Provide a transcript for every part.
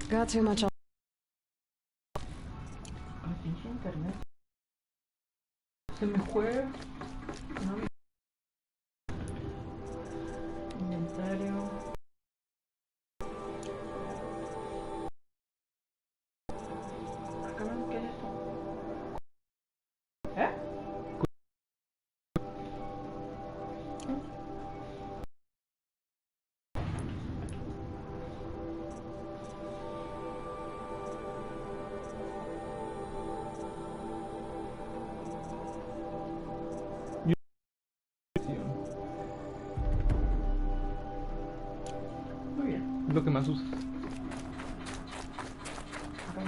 Got too much. El pinche internet. Se me fue. No. Inventario. ¿Qué es esto? ¿Eh? Muy bien. Es lo que más usas. Acá.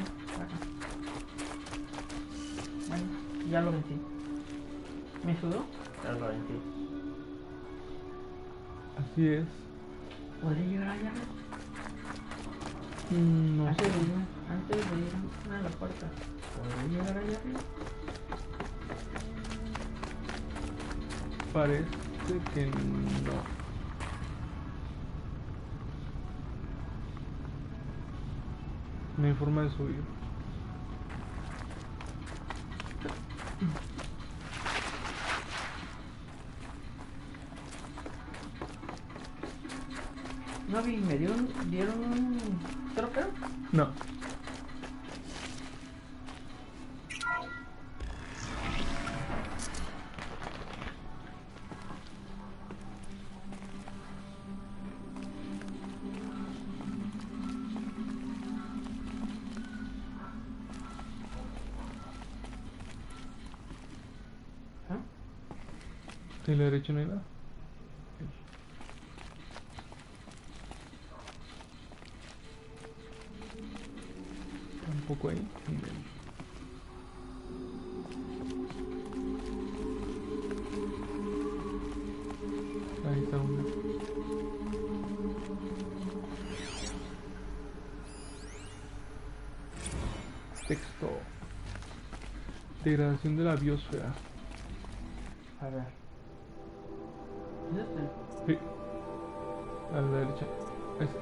Bueno, ya lo vencí. ¿Me sudó? Ya lo vencí. Así es. ¿Podría llegar allá? No Antes sé. de ir a la puerta. ¿Podría llegar allá arriba? Parece que no. No hay forma de subir. No vi, dieron un trofeo. No. ¿Ah? ¿De la derecha no hay nada? Tampoco ahí. Bien. Ahí está una. Texto. Degradación de la biosfera. A ver. ¿Es este? Sí. A la derecha. Ese.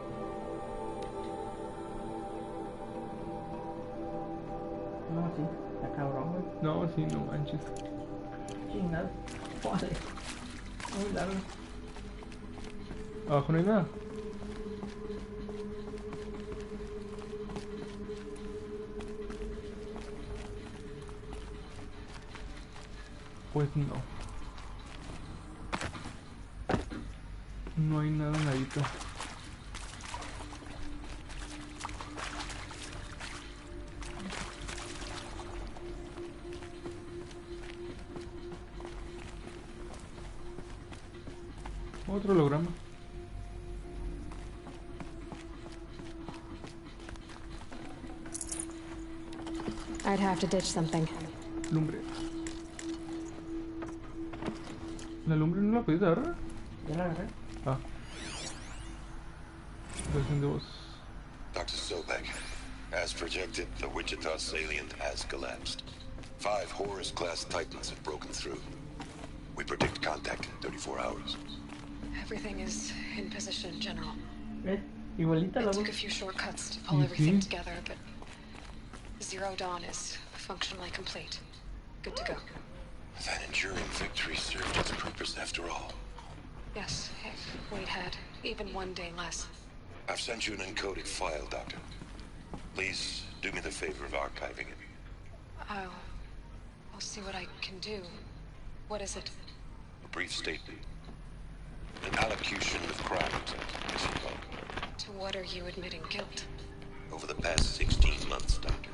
No, sí. Está cabrón, güey. No, sí, no manches. Chingado. Joder. Muy largo. Abajo no hay nada. Pues no. No hay nada, nadita. Otro holograma. I'd have to ditch something. Lumbre. ¿La lumbre no la podías agarrar? ¿Ya la agarré? Ah. Versión de voz. Dr. Sobek, as projected, the Wichita salient has collapsed. 5 Horus-class Titans have broken through. We predict contact in 34 hours. Everything is in position, General. Igualita la It took voz. a few shortcuts to pull everything together, but Zero Dawn is functionally complete. Good to go. That enduring victory served its purpose after all. Yes, if we'd had even one day less. I've sent you an encoded file, Doctor. Please do me the favor of archiving it. I'll see what I can do. What is it? A brief statement. An allocution of crimes, as you call it. To what are you admitting guilt? Over the past 16 months, Doctor,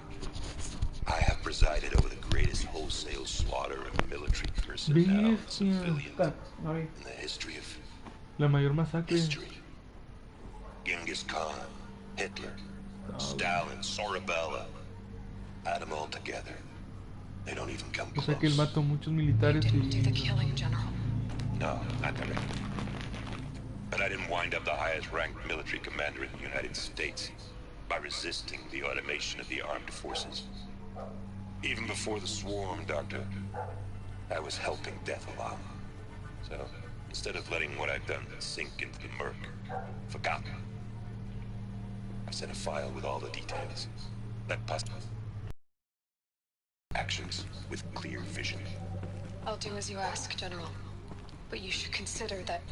I have presided over the greatest wholesale slaughter of military personnel and civilians in the history of La mayor masacre. history. Genghis Khan, Hitler, Stalin, Sorabella, add them all together. They don't even come O close. sea que él mató muchos You militares didn't do the y... killing, General. No, not directly. But I didn't wind up the highest ranked military commander in the United States by resisting the automation of the armed forces. Even before the swarm, Doctor, I was helping death along. So, instead of letting what I've done sink into the murk, forgotten, I sent a file with all the details. That possible actions with clear vision. I'll do as you ask, General. But you should consider that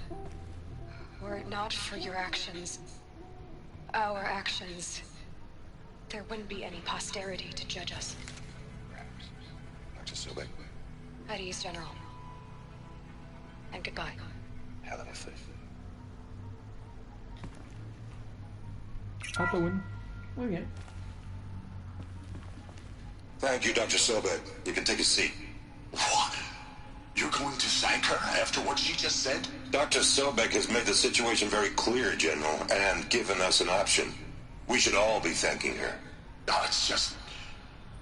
were it not for your actions, our actions, there wouldn't be any posterity to judge us. Perhaps. Dr. Sobek, At ease, General. And goodbye. hell of a faith. Ah, está bueno. Muy bien. Thank you, Dr. Sobek. You can take a seat. What? You're going to thank her after what she just said? Dr. Sobek has made the situation very clear, General, and given us an option. We should all be thanking her. No, it's just...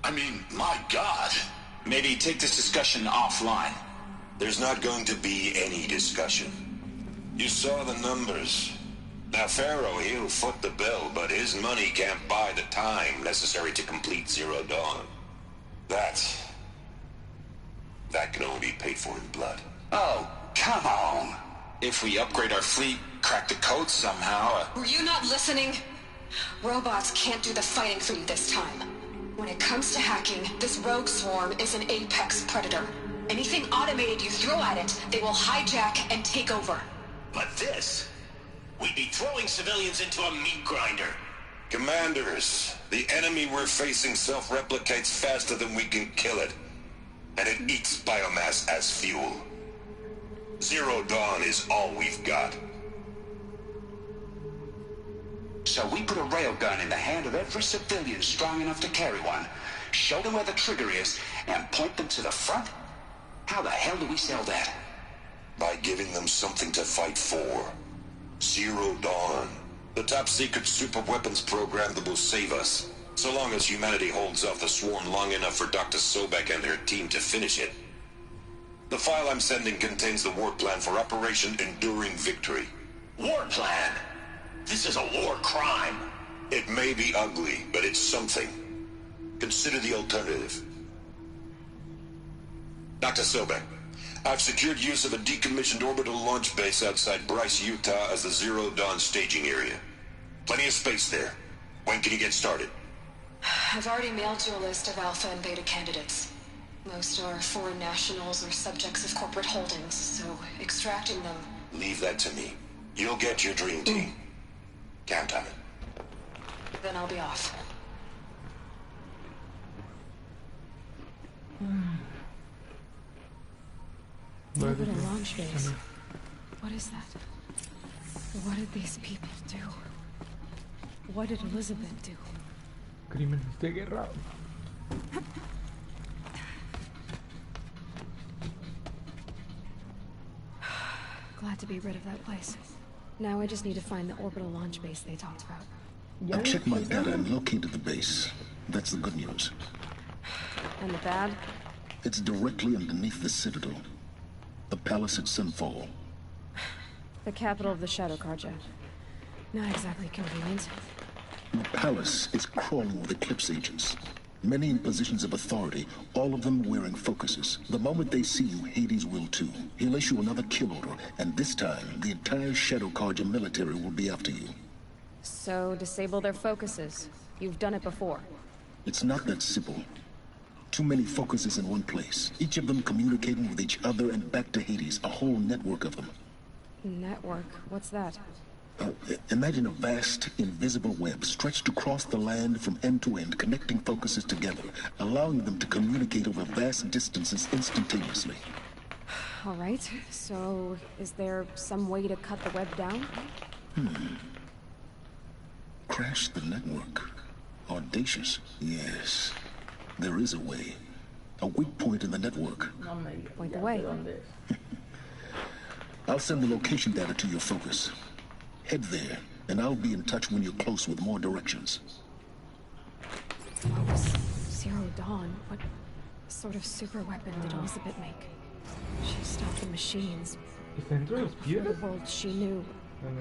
I mean, my God. Maybe take this discussion offline. There's not going to be any discussion. You saw the numbers. Now, Pharaoh, he'll foot the bill, but his money can't buy the time necessary to complete Zero Dawn. That can only be paid for in blood. Oh, come on. If we upgrade our fleet, crack the code somehow... Were you not listening? Robots can't do the fighting for you this time. When it comes to hacking, this rogue swarm is an apex predator. Anything automated you throw at it, they will hijack and take over. But this... We'd be throwing civilians into a meat grinder. Commanders, the enemy we're facing self-replicates faster than we can kill it. And it eats biomass as fuel. Zero Dawn is all we've got. So we put a railgun in the hand of every civilian strong enough to carry one, show them where the trigger is, and point them to the front? How the hell do we sell that? By giving them something to fight for. Zero Dawn. The top-secret superweapons program that will save us. So long as humanity holds off the swarm long enough for Dr. Sobek and her team to finish it. The file I'm sending contains the war plan for Operation Enduring Victory. War plan? This is a war crime. It may be ugly, but it's something. Consider the alternative. Dr. Sobek, I've secured use of a decommissioned orbital launch base outside Bryce, Utah as the Zero Dawn staging area. Plenty of space there. When can you get started? I've already mailed you a list of alpha and beta candidates. Most are foreign nationals or subjects of corporate holdings, so extracting them... Leave that to me. You'll get your dream team. Count on it. Then I'll be off. Orbital launch base. What is that? What did these people do? What did Elizabeth do? Crímenes de guerra. Glad to be rid of that place. Now I just need to find the orbital launch base they talked about. I've checked my data and located the base. That's the good news. And the bad? It's directly underneath the Citadel. The palace at Sunfall. The capital of the Shadow Carja. Not exactly convenient. The palace is crawling with Eclipse agents. Many in positions of authority, all of them wearing focuses. The moment they see you, Hades will too. He'll issue another kill order, and this time, the entire Shadow Carja military will be after you. So, disable their focuses. You've done it before. It's not that simple. Too many focuses in one place, each of them communicating with each other and back to Hades, a whole network of them. Network? What's that? Imagine a vast, invisible web stretched across the land from end to end, connecting focuses together, allowing them to communicate over vast distances instantaneously. All right, so is there some way to cut the web down? Crash the network. Audacious, yes. There is a way. A weak point in the network. Point the way. I'll send the location data to your focus. Head there, and I'll be in touch when you're close with more directions. What was Zero Dawn? What sort of super weapon did Elizabeth make? She stopped the machines. ¿Está dentro de las The piedras? world she knew,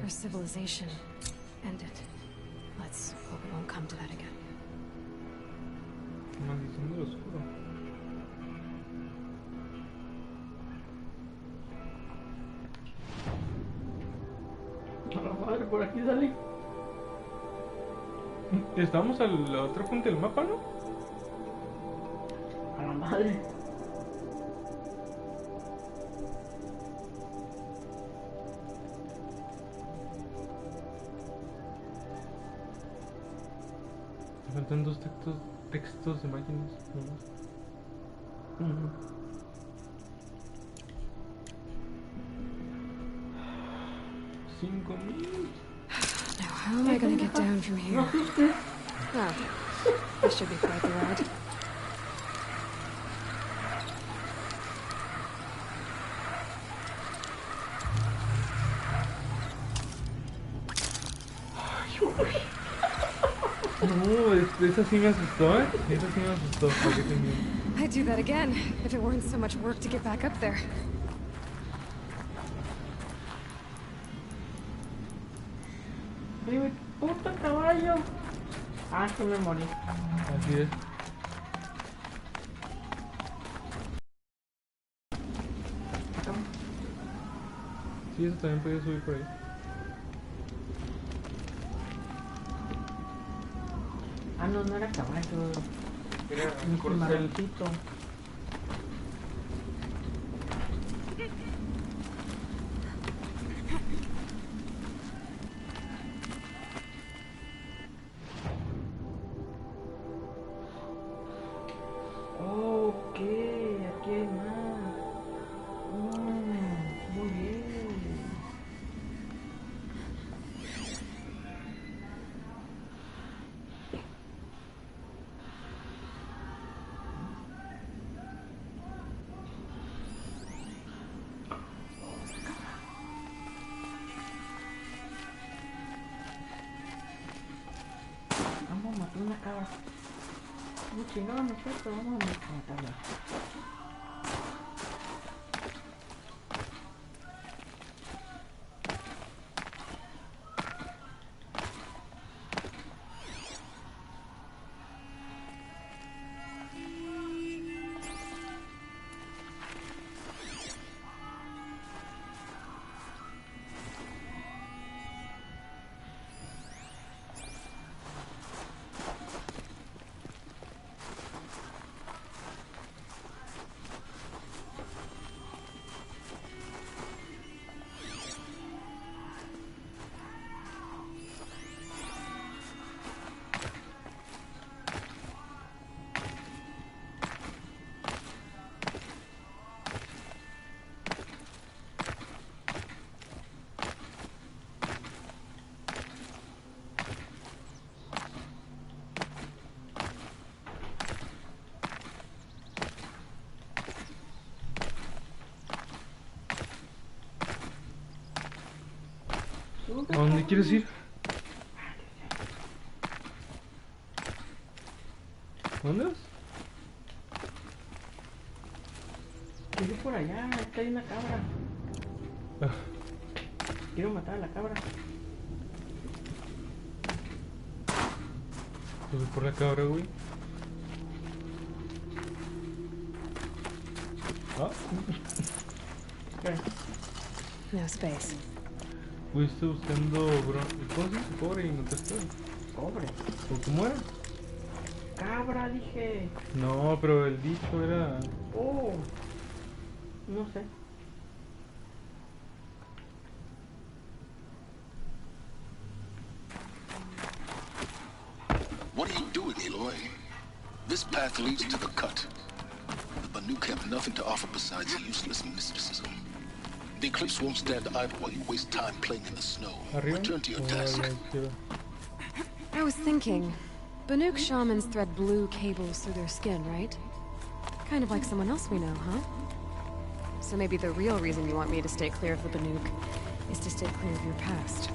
her civilization, ended. Let's hope it won't come to that again. Maldición del oscuro. A la madre, por aquí salí. Estamos a la otra punta del mapa, ¿no? A la madre. Me faltan dos textos de máquinas. No. 5,000. Now, how am I gonna get down from here? Oh, this should be quite the ride. No, esa sí me asustó, ¿eh? Esa sí me asustó. ¿Para qué te miento? I'd do that again, if it weren't so much work to get back up there. ¡Ay, mi puto caballo! Ah, que me morí. Así es. Sí, eso también podía subir por ahí. Ah, no, no era caballo. Era Un corcel. cimarroncito. Ok, aquí hay más. Muy bien. Vamos a matar una cabra. Muy chingón, ¿no es cierto? Vamos a matarla. ¿A dónde quieres ir? ¿Dónde vas? Quiero ir por allá, es que hay una cabra. Ah, Quiero matar a la cabra. pues por la cabra, güey. Ah, No space. fuiste buscando cosas, cobre y no te estoy. Pobre. ¿O cómo era? Cabra, dije. No, pero el dicho era... Oh. No sé. What are you doing, Aloy? This path leads to the cut. The Banuk have nothing to offer besides useless mysticism. The Eclipse won't stand idle while you waste time playing in the snow. ¿Arriba? Return to your ¿O a task. la izquierda? I was thinking, Banuk shamans thread blue cables through their skin, right? Kind of like someone else we know, huh? So maybe the real reason you want me to stay clear of the Banuk is to stay clear of your past.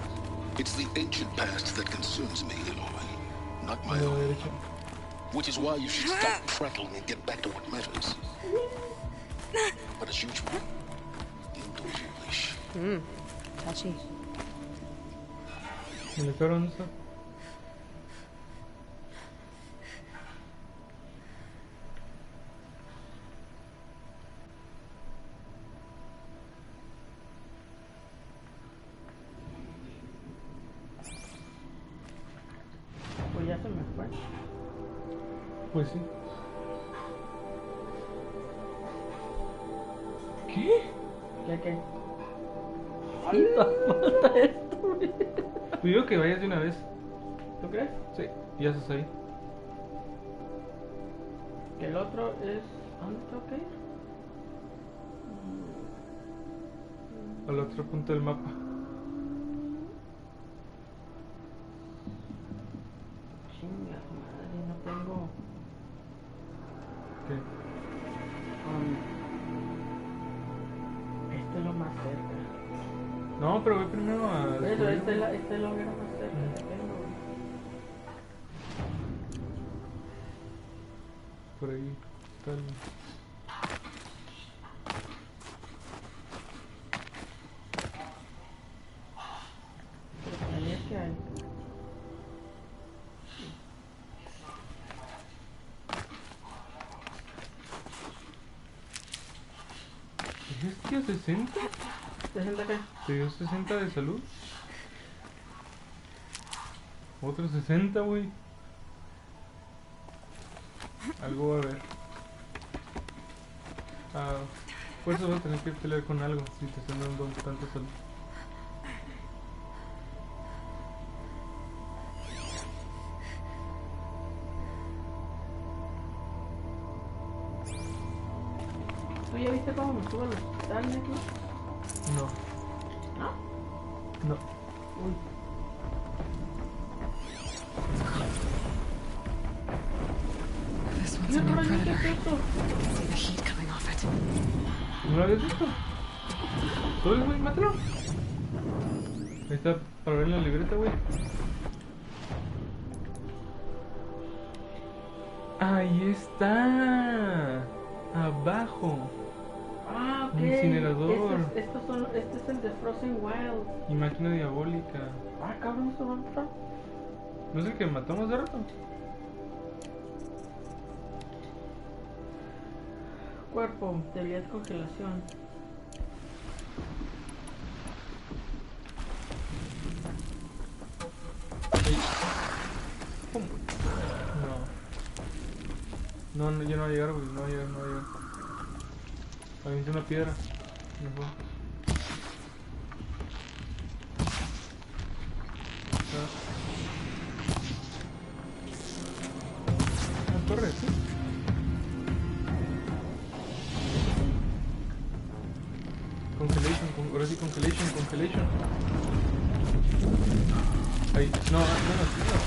It's the ancient past that concerns me, Aloy, not my A la own. derecha. Which is why you should stop prattling and get back to what matters. But as usual, you'll do as you wish. Touchy. ¿Y la cabra dónde está? Voy right? Pues sí. ¿Qué? ¿Qué? ¡Ay, falta esto, güey! Pues digo que vayas de una vez. ¿Tú crees? Sí, ya estás ahí. Que el otro es... ¿Dónde tengo que ir? Al otro punto del mapa. Chinga madre, no tengo... ¿Qué? Este es lo más cerca. No, pero ve primero a... Eso, descubrir. este es lo que era más cerca que tengo. Por ahí está el... Pero ahí es que hay. ¿Bestia 60? ¿60 qué? ¿Te dio 60 de salud? Otro 60, güey. Algo va a haber. Ah, por eso vas a tener que pelear con algo si te están dando tanta salud. ¿Tú ya viste cómo me subo al hospital, aquí? No, ¿No? no. Uy. This one's Mira a por new ahí, ¿qué predator. es esto? I can see the heat coming off it. ¿No lo habías visto? ¿Solo, güey? Mátalo. Ahí está para ver la libreta, güey. Ahí está. Abajo. Ah, ok. Un incinerador. Este es el de Frozen Wild. Y máquina diabólica. Ah, cabrón, ¿esto dónde está? ¿No es el que matamos de rato? Cuerpo, debilidad de congelación. ¿Cómo? No. No, yo no voy a llegar, güey. No voy a llegar, no voy a llegar. Avienta una piedra. Mejor. Ah, corre, sí. Congelation, ahora sí, congelation. Ahí, no. Ahí.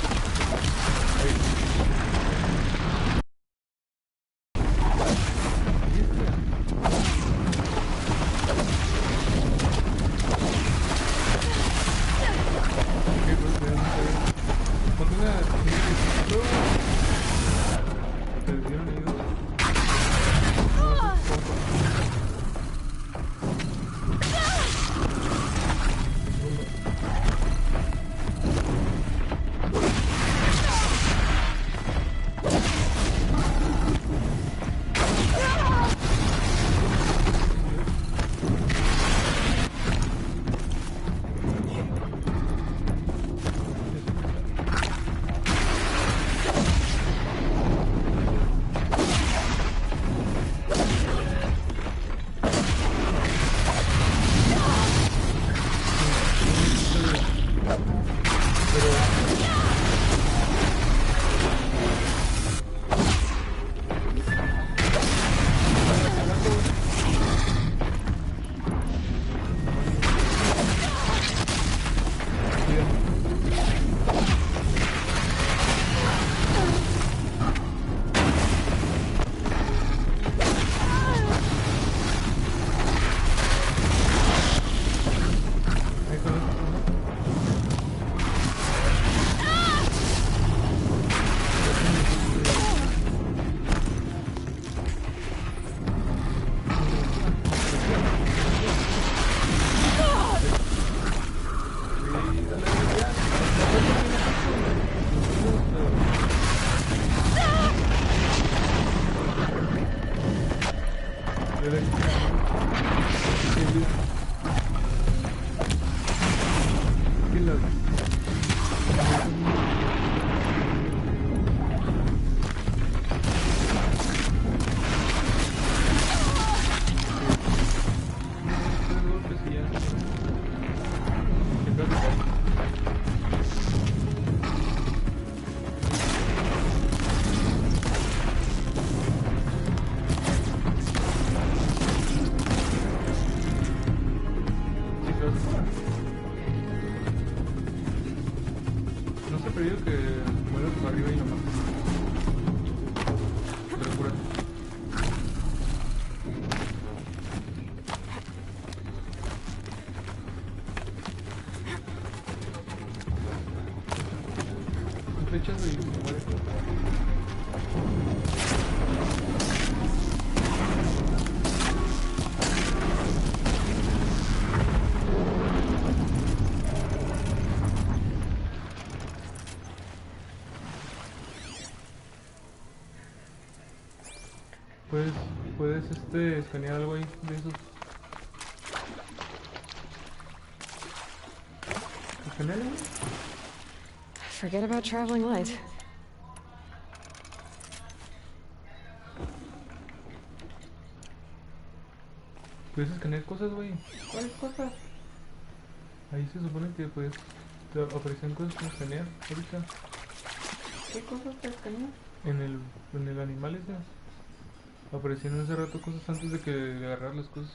pedo se cura. No se ha perdido que mueras para arriba y lo matas. Pero cura. Flechas y se muere. Puedes escanear algo ahí de esos. ¿Escanearlo? Forget about traveling light. Puedes escanear cosas, güey. ¿Cuáles cosas? Ahí se supone que puedes. Te aparecen cosas para escanear ahorita. ¿Qué cosas te escanean? En el animal ese. Aparecieron hace rato cosas antes de que agarrar las cosas.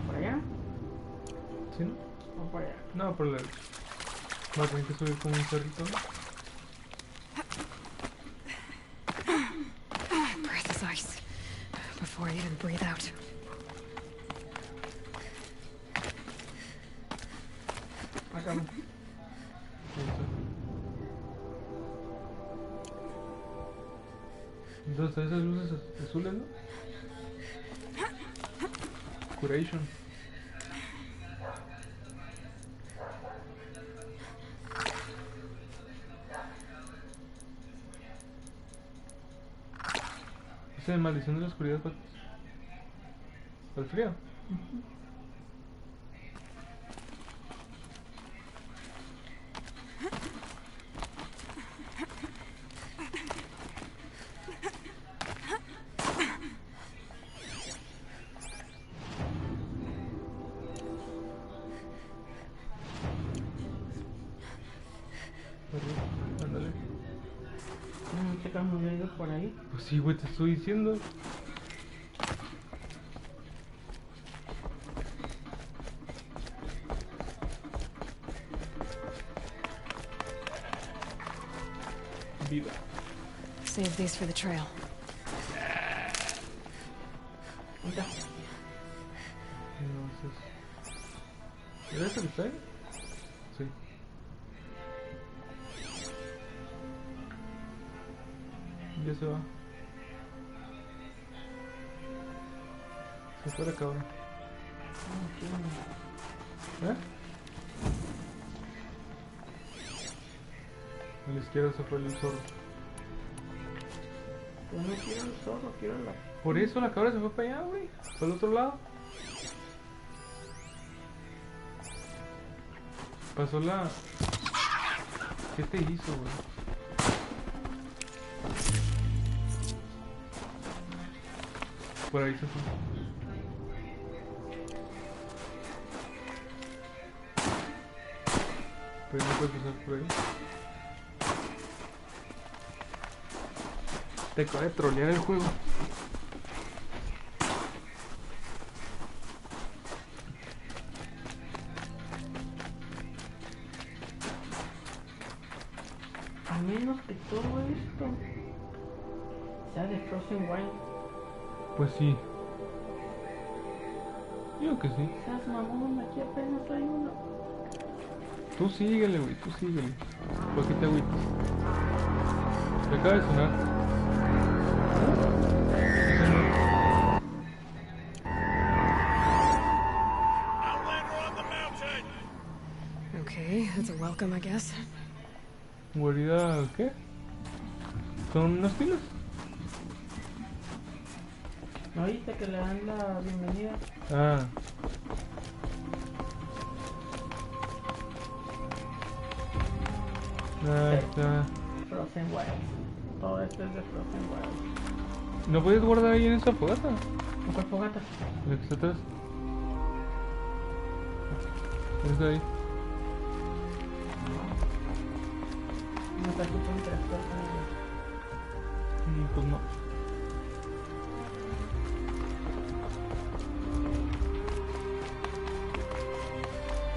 ¿Por allá? ¿Sí, no? ¿O por allá? No, por la derecha. Va a tener que subir como un cerrito, ¿no? Breath is ice. Before I even breathe out. Acá. Ahí está. Entonces esas luces azules, ¿no? Curation. Esa de maldición de la oscuridad para el frío. Ándale. No checamos bien por ahí. Pues sí, güey, te estoy diciendo. Viva. Save these for the trail. Mira. Entonces. ¿Era eso que está ahí? Sí. Ya se va. Se fue la cabra. ¿Eh? A la izquierda se fue el zorro. Yo no quiero el zorro, quiero la... Por eso la cabra se fue para allá, güey. Para el otro lado. Pasó la... ¿Qué te hizo, güey? Por ahí se fue. Pero no puedes pasar por ahí. Te acaba de trolear el juego. A menos que todo esto sea de Frozen Wild. Pues sí. Yo que sí. Seas mamón, aquí apenas hay uno. Tú síguele, güey, tú síguele. ¿Por qué te agüitas? Te acaba de sonar. Okay, that's a welcome, I guess. ¿Guarida qué? ¿Son unos pilos? ¿No viste que le dan la bienvenida? Ah. Ahí está. Frozen Wild. Todo esto es de Frozen Wild. ¿No puedes guardar ahí en esa fogata? ¿En cuál fogata? La que está atrás. Está ahí. No está aquí por interactuar con ella. pues no.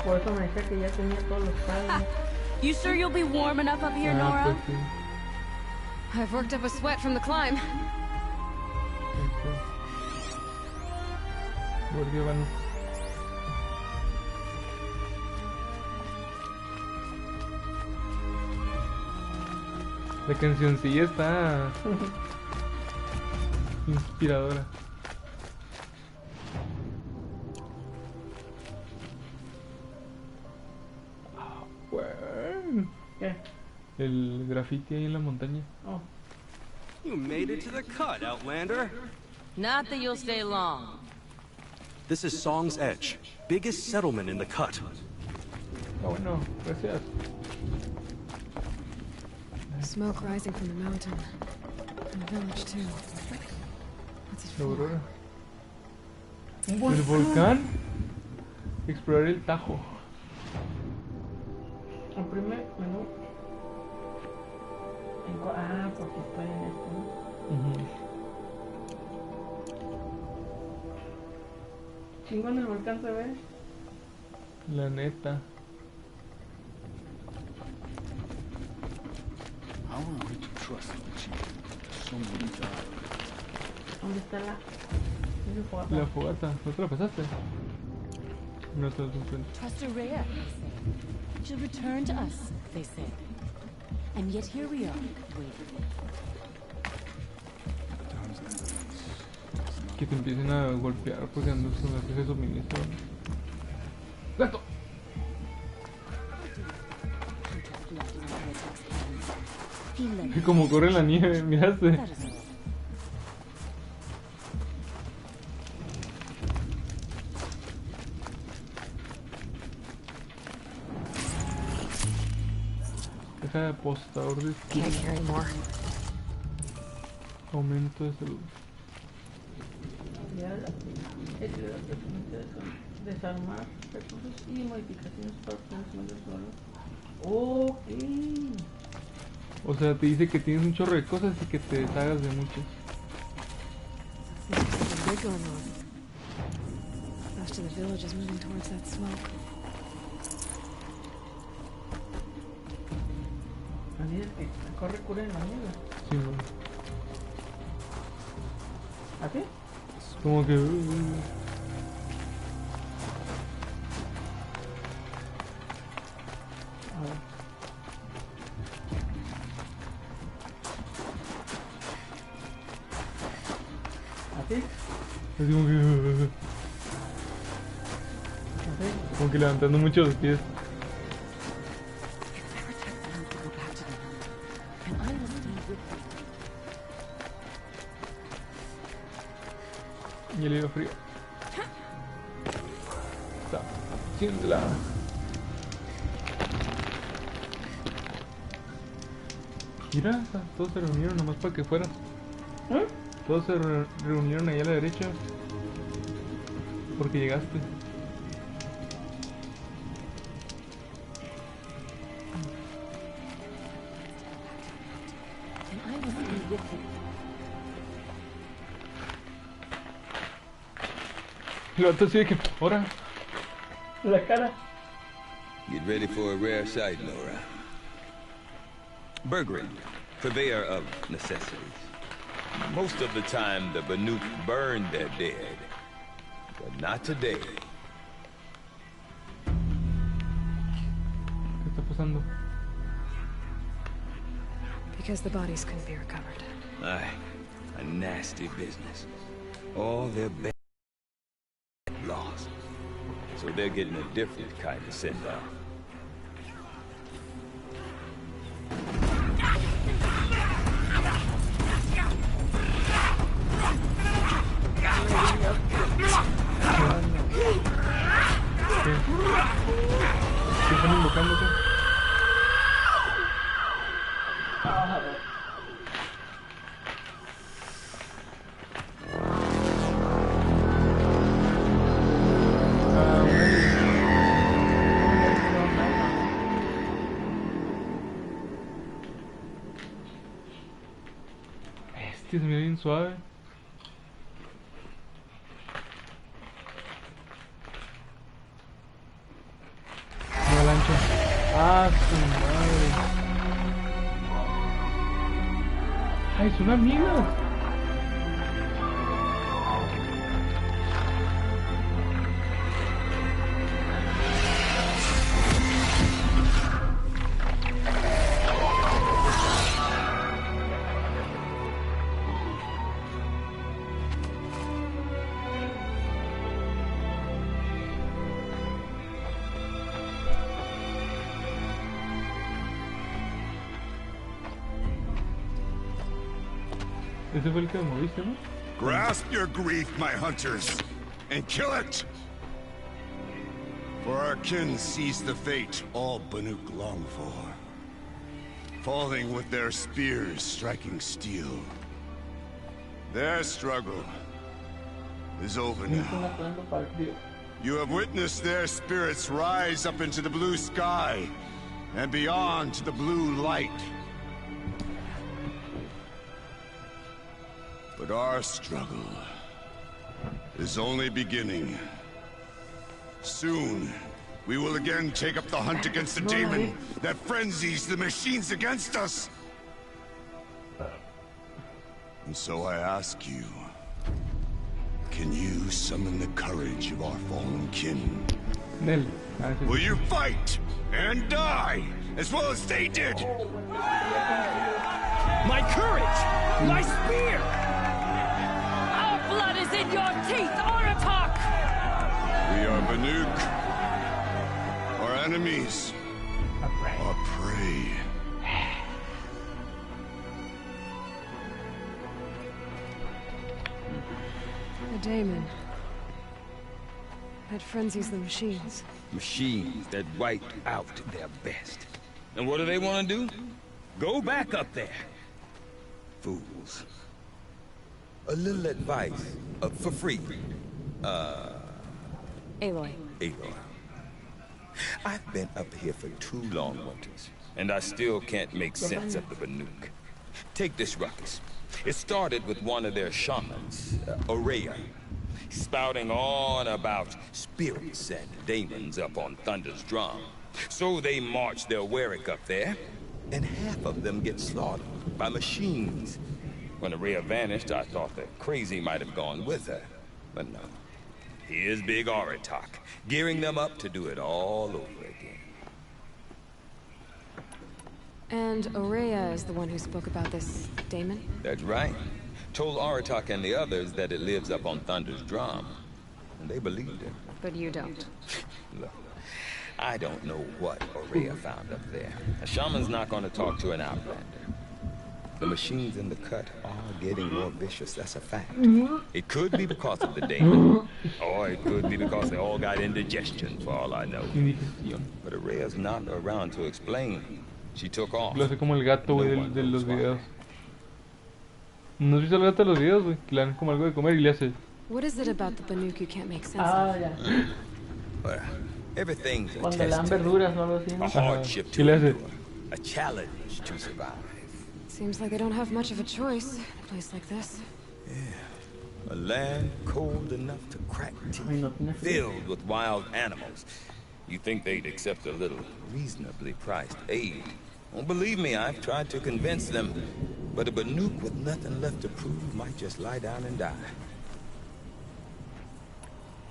Por eso me decía que ya tenía todos los padres. You sure you'll be warm enough up here, Nora? Pues sí. I've worked up a sweat from the climb. Guardián. La cancioncilla está inspiradora. Bueno. ¿Qué? El graffiti ahí en la montaña. Oh. You made it to the cut, Outlander. Not that you'll stay long. This is Song's Edge, biggest settlement in the cut. Ah, bueno, gracias. Smoke rising from the mountain. And the village, too. What's it La for? aurora. Un El volcán. Explorar el Tajo. El primer menú. Ah, porque estoy en esto, ¿no? Chingón, el volcán se ve. La neta. How are we to trust the chief? Someone died. ¿Dónde está la? La fogata. ¿No te la pasaste? No te la enfrente. Trust Araya, they say. She'll return to us, they said. And yet here we are, waiting. Que te empiecen a golpear porque andas con las de suministro. ¡Gato! Y como corre en la nieve, miraste. Deja de apostador de Can't carry more. aumento de salud. Ya desarmar recursos y modificaciones para obtener de suelo. Ok. O sea, te dice que tienes un chorro de cosas y que te deshagas de muchas. Seems like something big going on. Most of the village is moving towards that smoke. Así es que corre cura en la nieve. Sí, no. ¿Así? Como que... A ver. ¿Así? Así como que... ¿Así? Como que levantando mucho los pies. And I will stay with you. Y el hilo frío. Está. Siéntela. Mira, todos se reunieron nomás para que fueras. ¿Eh? Todos se reunieron ahí a la derecha. Porque llegaste. And I will stay with you. Y lo otro así de que... Ahora. La cara. Get ready for a rare sight, Nora. Bergrin, purveyor of necessities. Most of the time, the Banuk burn their dead. But not today. ¿Qué está pasando? Because the bodies couldn't be recovered. Aye, a nasty business. All their bad lost. So they're getting a different kind of send-off. ¿Qué están invocando acá? bestia, se mira bien suave. Una lancha. Ah, su madre. Ay, son amigos. Ese fue el que me moviste, ¿no? Grasp your grief, my hunters, and kill it! For our kin sees the fate all Banuk long for. Falling with their spears striking steel. Their struggle is over now. You have witnessed their spirits rise up into the blue sky and beyond to the blue light. But our struggle is only beginning. Soon, we will again take up the hunt against the demon that frenzies the machines against us. And so I ask you, can you summon the courage of our fallen kin? Will you fight and die as well as they did? My courage! My spear! Our blood is in your teeth, Aratak! We are Banuk. Our enemies are prey. A daemon. That frenzies the machines. Machines that wiped out their best. And what do they want to do? Go back up there. Fools. A little advice, for free. Aloy. Aloy. I've been up here for 2 long winters, and I still can't make sense of the Banuk. Take this ruckus. It started with one of their shamans, Aurea, spouting on about spirits and demons up on Thunder's drum. So they march their Warwick up there, and half of them get slaughtered by machines. When Aurea vanished, I thought the crazy might have gone with her, but no. Here's Big Aratak, gearing them up to do it all over again. And Aurea is the one who spoke about this daemon? That's right. Told Aratak and the others that it lives up on Thunder's drum. And they believed it. But you don't. Look, I don't know what Aurea found up there. A shaman's not going to talk to an outlander. The machines in the cut are getting more vicious, that's a fact. It could be because of the daemon, or it could be because they all got indigestion, for all I know. But Aurea's not around to explain. She took off. Lo hace como el gato, güey, de los videos. ¿No has visto el gato de los videos, güey? Que le dan como algo de comer y le hace... What is it about the Banuk you can't make sense of? Ya. Well, everything's a Cuando le dan test, verduras, no lo así. a hardship to endure, a challenge to survive. Seems like they don't have much of a choice in a place like this. Yeah, a land cold enough to crack teeth, filled with wild animals. You think they'd accept a little reasonably priced aid? Don't believe me, I've tried to convince them. But a Banuk with nothing left to prove might just lie down and die.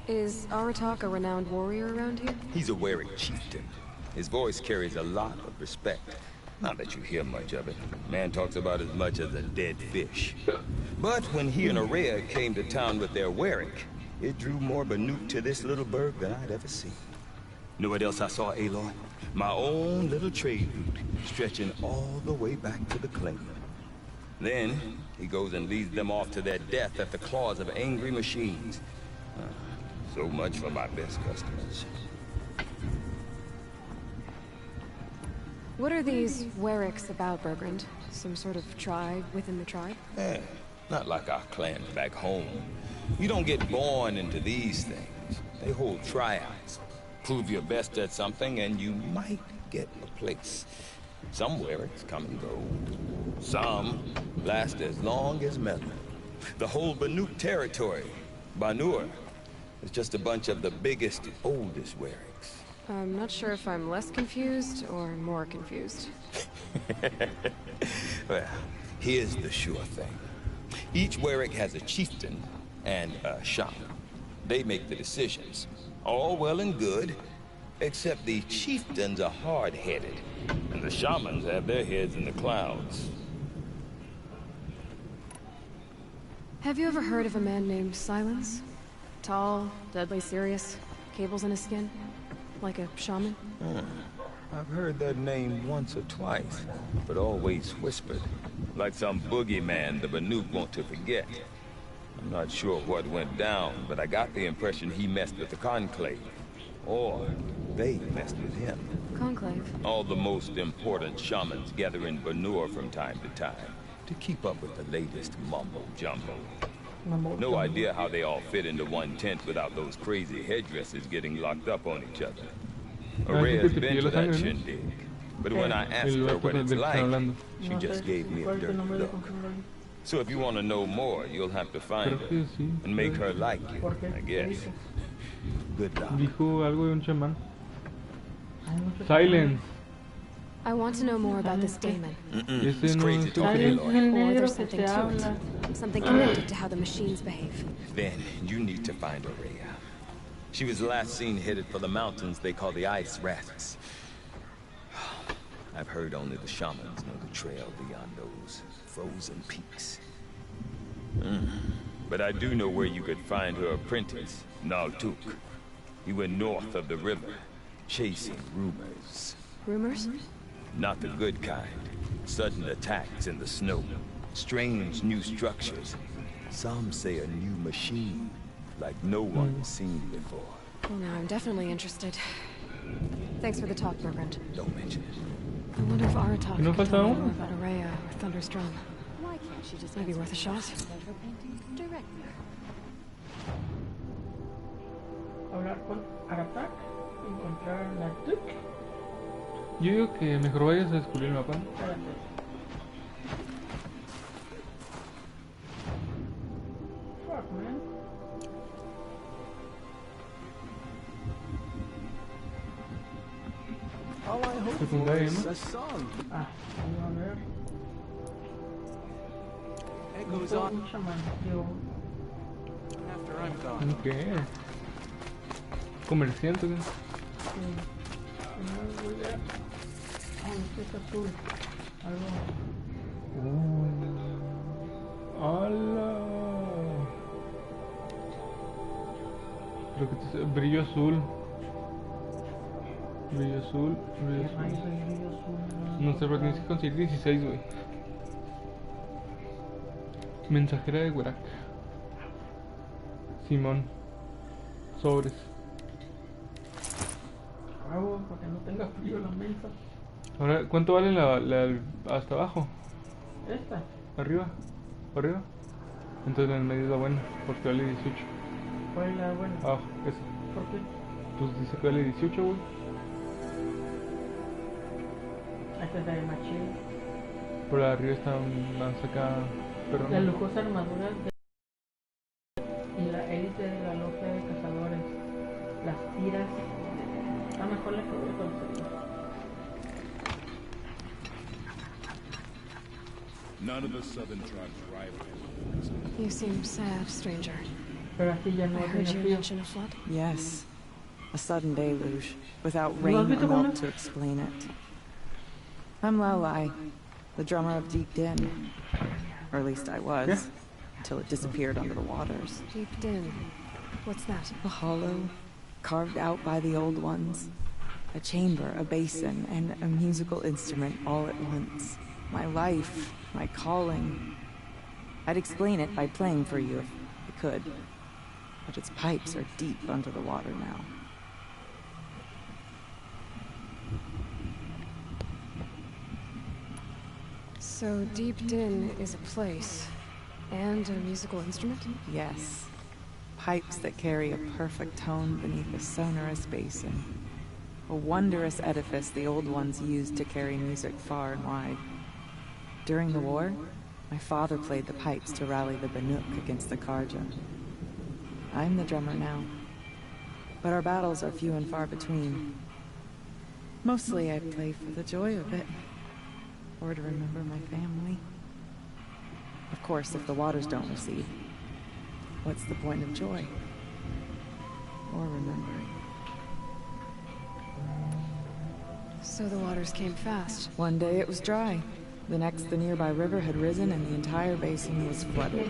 Is Aratak a renowned warrior around here? He's a Warwick chieftain. His voice carries a lot of respect. Not that you hear much of it. Man talks about as much as a dead fish. But when he and Aurea came to town with their Warwick, it drew more Banuk to this little burg than I'd ever seen. Know what else I saw, Aloy? My own little trade route, stretching all the way back to the claimant. Then, he goes and leads them off to their death at the claws of angry machines. So much for my best customers. What are these Warwicks about, Bergrand? Some sort of tribe within the tribe? Eh, not like our clans back home. You don't get born into these things. They hold tryouts. Prove your best at something and you might get a place. Some Wericks come and go. Some last as long as metal. The whole Banuk territory, Banur, is just a bunch of the biggest, oldest Wericks. I'm not sure if I'm less confused or more confused. Well, here's the sure thing. Each Werick has a chieftain and a shaman. They make the decisions. All well and good, except the chieftains are hard-headed, and the shamans have their heads in the clouds. Have you ever heard of a man named Silence? Tall, deadly serious, cables in his skin? Like a shaman? I've heard that name once or twice, but always whispered. Like some boogeyman the Banuk want to forget. I'm not sure what went down, but I got the impression he messed with the Conclave. Or they messed with him. Conclave? All the most important shamans gather in Banur from time to time to keep up with the latest mumbo-jumbo. No idea how they all fit into one tent without those crazy headdresses getting locked up on each other. Araya's been to that shindig, but when I asked her what it's like, she just gave me a dirty look. So if you want to know more, you'll have to find her and make her like you, I guess. Good luck. Dijo algo de un chamán. Silence. I want to know more about this daemon. It's crazy talking, Or there's something to it. Something connected to how the machines behave. Then you need to find Araya. She was last seen headed for the mountains they call the Ice Rafts. I've heard only the shamans know the trail beyond those frozen peaks. But I do know where you could find her apprentice, Naltuk. He went north of the river, chasing rumors. Rumors? Not the good kind. Sudden attacks in the snow. Strange new structures. Some say a new machine, like no one's seen before. Well, now I'm definitely interested. Thanks for the talk, Bergrand. Don't mention it. I wonder if Aratak ¿No can falta tell me uno? more about Araya or Thunderstrom. Why can't she just Might be worth a shot. her paintings directly? Hablar con Aratak, encontrar la Tuk. Yo digo que mejor vayas a descubrir el mapa. Espérate. Fuck, man. All I hope for Secundaria, is ¿no? a song. Ah, vamos a ver. Echoes Todo on un chamán, digo. after I'm gone. ¿Qué? Comerciante, ¿qué? Sí. No voy a... Ah, este es azul. Algo... ¡Hala! Creo que brillo azul. Brillo azul, brillo ¿Qué rayos azul. hay brillo azul? No sé, pero tienes que conseguir 16, güey. Mensajera de Werak. Simón. Sobres. Bravo, para que no tenga frío la mesa. Ahora, ¿cuánto vale la hasta abajo? Esta. ¿Arriba? ¿Arriba? Entonces la en medio es la buena, porque vale 18. ¿Cuál es la buena? Abajo, esa. ¿Por qué? Pues dice que vale 18, güey. Esta es la de Machine. Por arriba está más acá. Pero La lujosa armadura y la élite de la logia de cazadores. Las tiras. Está mejor la que voy a conseguir. None of the southern tribes rival. You seem sad, stranger. Pero así ya no I heard tiene you frío. mention a flood. Yes. A sudden deluge, without ¿No has rain or visto cómo? milk to explain it. I'm Lalai, the drummer of Deep Din. Or at least I was, until it disappeared under the waters. Deep Din. What's that? A hollow, carved out by the old ones. A chamber, a basin, and a musical instrument all at once. My life, my calling. I'd explain it by playing for you if I could. But its pipes are deep under the water now. So Deep Din is a place. And a musical instrument? Yes. Pipes that carry a perfect tone beneath a sonorous basin. A wondrous edifice the old ones used to carry music far and wide. During the war, my father played the pipes to rally the Banuk against the Karja. I'm the drummer now, but our battles are few and far between. Mostly I play for the joy of it, or to remember my family. Of course, if the waters don't recede, what's the point of joy? Or remembering? So the waters came fast. One day it was dry. The next, the nearby river had risen and the entire basin was flooded.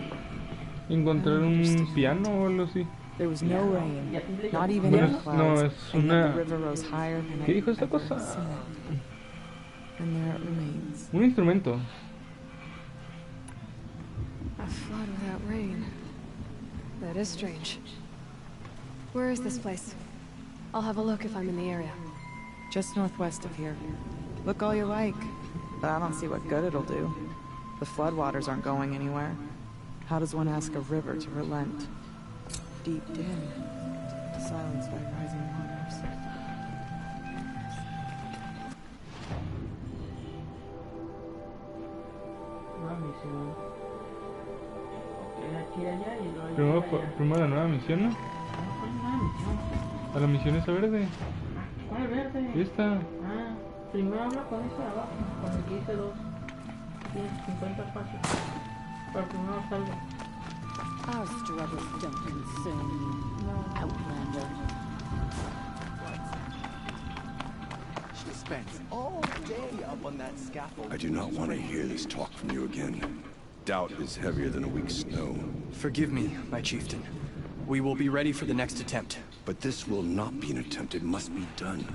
Encontrar un piano o algo así. There was no rain, not even in clouds, and yet the river rose higher than ¿Qué dijo I've esta ever cosa? seen it. And there it remains. Un instrumento. A flood without rain. That is strange. Where is this place? I'll have a look if I'm in the area. Just northwest of here. Look all you like, but I don't see what good it'll do. The floodwaters aren't going anywhere. How does one ask a river to relent? Deep dim, silenced by rising waters. Primero la nueva misión, ¿no? A la misión esa verde. ¿Cuál verde? Esta. Ah, primero habla con esta de abajo, con el que dice 2. Tienes 50 pasos. Pero primero salgo. Our struggles don't concern you, Outlander. She spends all day up on that scaffold. I do not want to hear this talk from you again. Doubt is heavier than a week's snow. Forgive me, my chieftain. We will be ready for the next attempt. But this will not be an attempt. It must be done.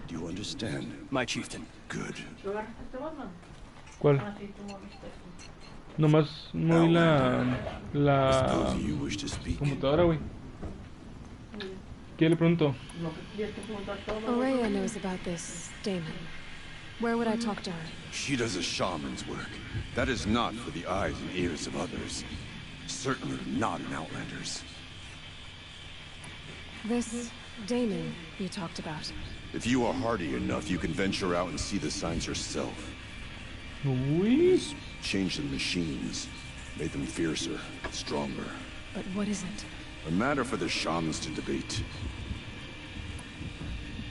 Do you understand? My chieftain. Good. ¿Cuál? Nomás moví la computadora, güey. ¿Qué le pregunto? Aurea knows about this Damon. Where would I talk to her? She does a shaman's work. That is not for the eyes and ears of others. Certainly not an Outlander's. This Damon you talked about. If you are hardy enough, you can venture out and see the signs yourself. He's changed the machines, made them fiercer, stronger. But what is it? A matter for the shamans to debate.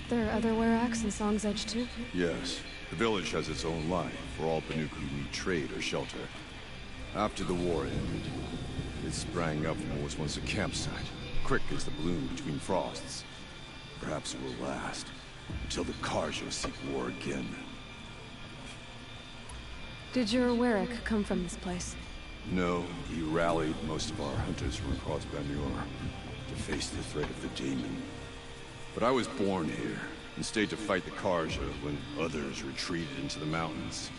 There are other Weraks in Song's Edge too? Yes. The village has its own life for all Banuk who need trade or shelter. After the war ended, it sprang up from what was once a campsite, quick as the bloom between frosts. Perhaps it will last, until the Karja seek war again. Did your Werak come from this place? No, he rallied most of our hunters from across Banur to face the threat of the Daemon. But I was born here, and stayed to fight the Karja when others retreated into the mountains.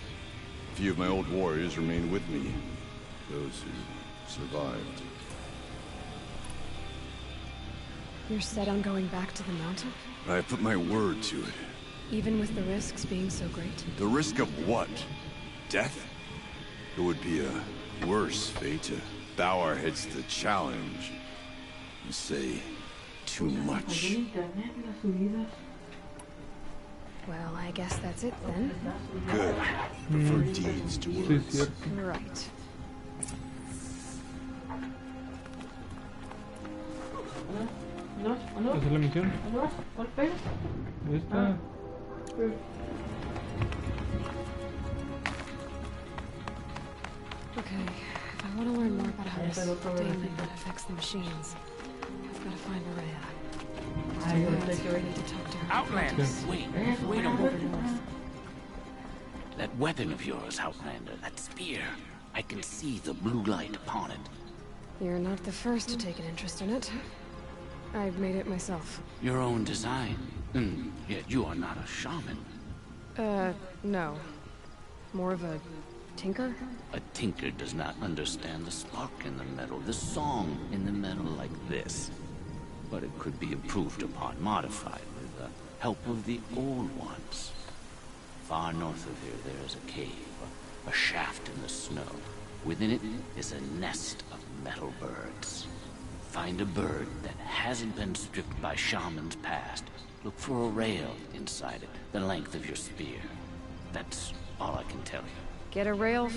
A few of my old warriors remained with me, those who survived. You're set on going back to the mountain? I have put my word to it. Even with the risks being so great? The risk of what? Death? It would be a worse fate to bow our heads to the challenge and say too much. Well, I guess that's it then. Good. Prefer deeds to words. Right. ¿Esa es la misión? Esta. Okay, if I want to learn more about how this Damon affects the machines, I've got to find Aurea. I need to talk to her. Outlander! Wait a moment. That weapon of yours, Outlander, that spear. I can see the blue light upon it. You're not the first to take an interest in it. I've made it myself. Your own design. Yet you are not a shaman. No. More of a tinker? A tinker does not understand the spark in the metal, the song in the metal like this. But it could be improved upon, modified with the help of the old ones. Far north of here, there is a cave, a shaft in the snow. Within it is a nest of metal birds. Find a bird that hasn't been stripped by shamans past. Look for a rail inside it, the length of your spear. That's all I can tell you. Get a rail